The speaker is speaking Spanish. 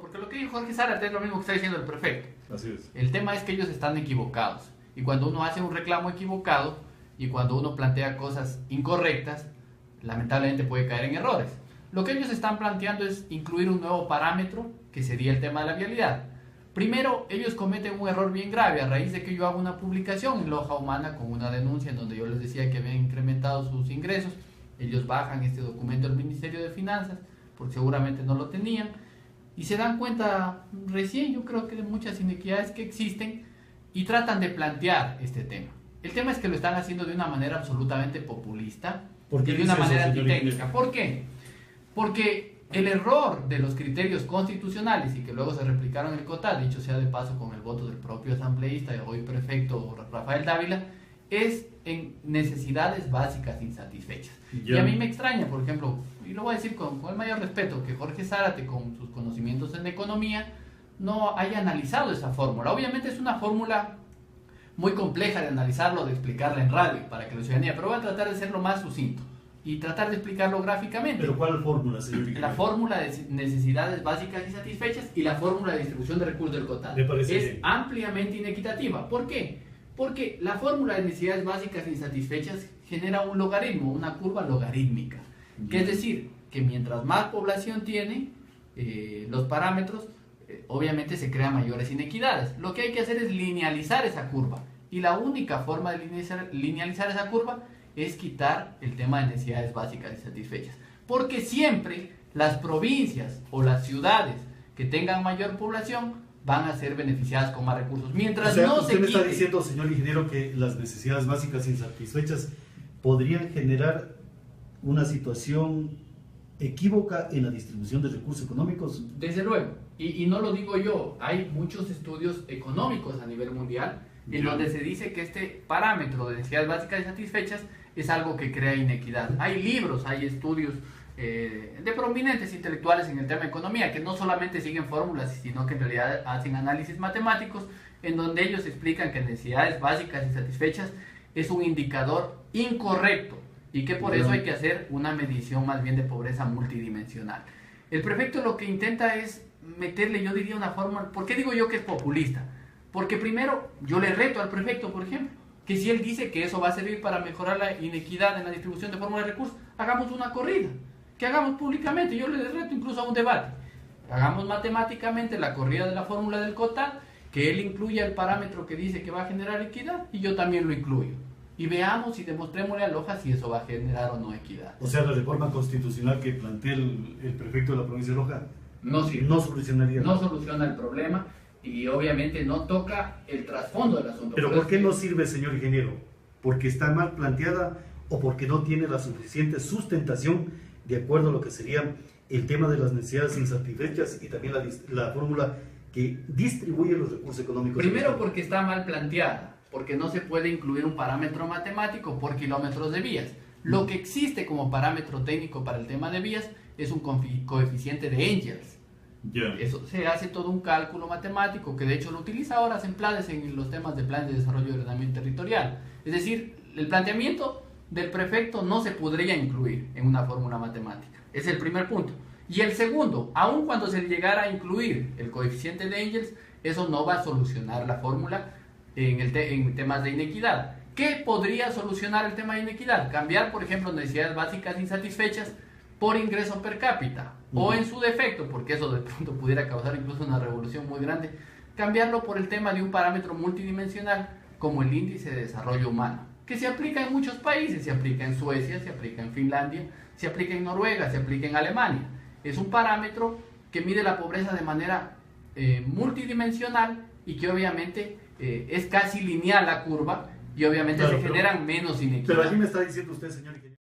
porque lo que dijo Jorge Zárate es lo mismo que está diciendo el prefecto. Así es. El tema es que ellos están equivocados. Y cuando uno hace un reclamo equivocado y cuando uno plantea cosas incorrectas, lamentablemente puede caer en errores. Lo que ellos están planteando es incluir un nuevo parámetro, que sería el tema de la vialidad. Primero, ellos cometen un error bien grave a raíz de que yo hago una publicación en Loja Humana con una denuncia en donde yo les decía que habían incrementado sus ingresos. Ellos bajan este documento del Ministerio de Finanzas, porque seguramente no lo tenían, y se dan cuenta recién, yo creo que de muchas inequidades que existen, y tratan de plantear este tema. El tema es que lo están haciendo de una manera absolutamente populista y de una manera antitécnica. ¿Por qué? Porque el error de los criterios constitucionales y que luego se replicaron en el COTAD, dicho sea de paso con el voto del propio asambleísta, hoy prefecto Rafael Dávila, es en necesidades básicas insatisfechas. Y a mí me extraña, por ejemplo, y lo voy a decir con el mayor respeto, que Jorge Zárate, con sus conocimientos en economía, no haya analizado esa fórmula. Obviamente es una fórmula muy compleja de analizarlo, de explicarla en radio para que la ciudadanía, pero voy a tratar de ser lo más sucinto y tratar de explicarlo gráficamente. ¿Pero cuál fórmula, señor? La fórmula de necesidades básicas y satisfechas y la fórmula de distribución de recursos del COTAD es ampliamente inequitativa. ¿Por qué? Porque la fórmula de necesidades básicas y satisfechas genera un logaritmo, una curva logarítmica. Que es decir, que mientras más población tiene los parámetros, obviamente se crean mayores inequidades. Lo que hay que hacer es linealizar esa curva. Y la única forma de linealizar esa curva es quitar el tema de necesidades básicas y satisfechas. Porque siempre las provincias o las ciudades que tengan mayor población van a ser beneficiadas con más recursos. Mientras no se quite... Usted me está diciendo, señor ingeniero, que las necesidades básicas insatisfechas podrían generar una situación equívoca en la distribución de recursos económicos. Desde luego, y no lo digo yo, hay muchos estudios económicos a nivel mundial en donde se dice que este parámetro de necesidades básicas y satisfechas es algo que crea inequidad. Hay libros, hay estudios de prominentes intelectuales en el tema de economía que no solamente siguen fórmulas, sino que en realidad hacen análisis matemáticos en donde ellos explican que necesidades básicas y satisfechas es un indicador incorrecto y que por eso hay que hacer una medición más bien de pobreza multidimensional. El prefecto lo que intenta es meterle, yo diría, una fórmula. ¿Por qué digo yo que es populista? Porque primero, yo le reto al prefecto, por ejemplo, que si él dice que eso va a servir para mejorar la inequidad en la distribución de fórmula de recursos, hagamos una corrida, que hagamos públicamente, yo le reto incluso a un debate. Hagamos matemáticamente la corrida de la fórmula del COTAD, que él incluya el parámetro que dice que va a generar equidad y yo también lo incluyo. Y veamos y demostrémosle a Loja si eso va a generar o no equidad. O sea, la reforma constitucional que plantea el prefecto de la provincia de Loja no solucionaría nada. No soluciona el problema y obviamente no toca el trasfondo del asunto. ¿Pero por qué no sirve, señor ingeniero? ¿Porque está mal planteada o porque no tiene la suficiente sustentación de acuerdo a lo que sería el tema de las necesidades insatisfechas y también la fórmula que distribuye los recursos económicos? Primero porque está mal planteada, porque no se puede incluir un parámetro matemático por kilómetros de vías. Lo que existe como parámetro técnico para el tema de vías es un coeficiente de Engels. Eso se hace todo un cálculo matemático que de hecho lo utiliza ahora Semplades en los temas de planes de desarrollo y ordenamiento territorial. Es decir, el planteamiento del prefecto no se podría incluir en una fórmula matemática. Es el primer punto. Y el segundo, aun cuando se llegara a incluir el coeficiente de Engels, eso no va a solucionar la fórmula en temas de inequidad. ¿Qué podría solucionar el tema de inequidad? Cambiar, por ejemplo, necesidades básicas insatisfechas por ingreso per cápita, o en su defecto, porque eso de pronto pudiera causar incluso una revolución muy grande, cambiarlo por el tema de un parámetro multidimensional como el índice de desarrollo humano, que se aplica en muchos países, se aplica en Suecia, se aplica en Finlandia, se aplica en Noruega, se aplica en Alemania. Es un parámetro que mide la pobreza de manera multidimensional y que obviamente es casi lineal la curva y obviamente se generan menos inequidades. Pero allí me está diciendo usted, señor ingeniero.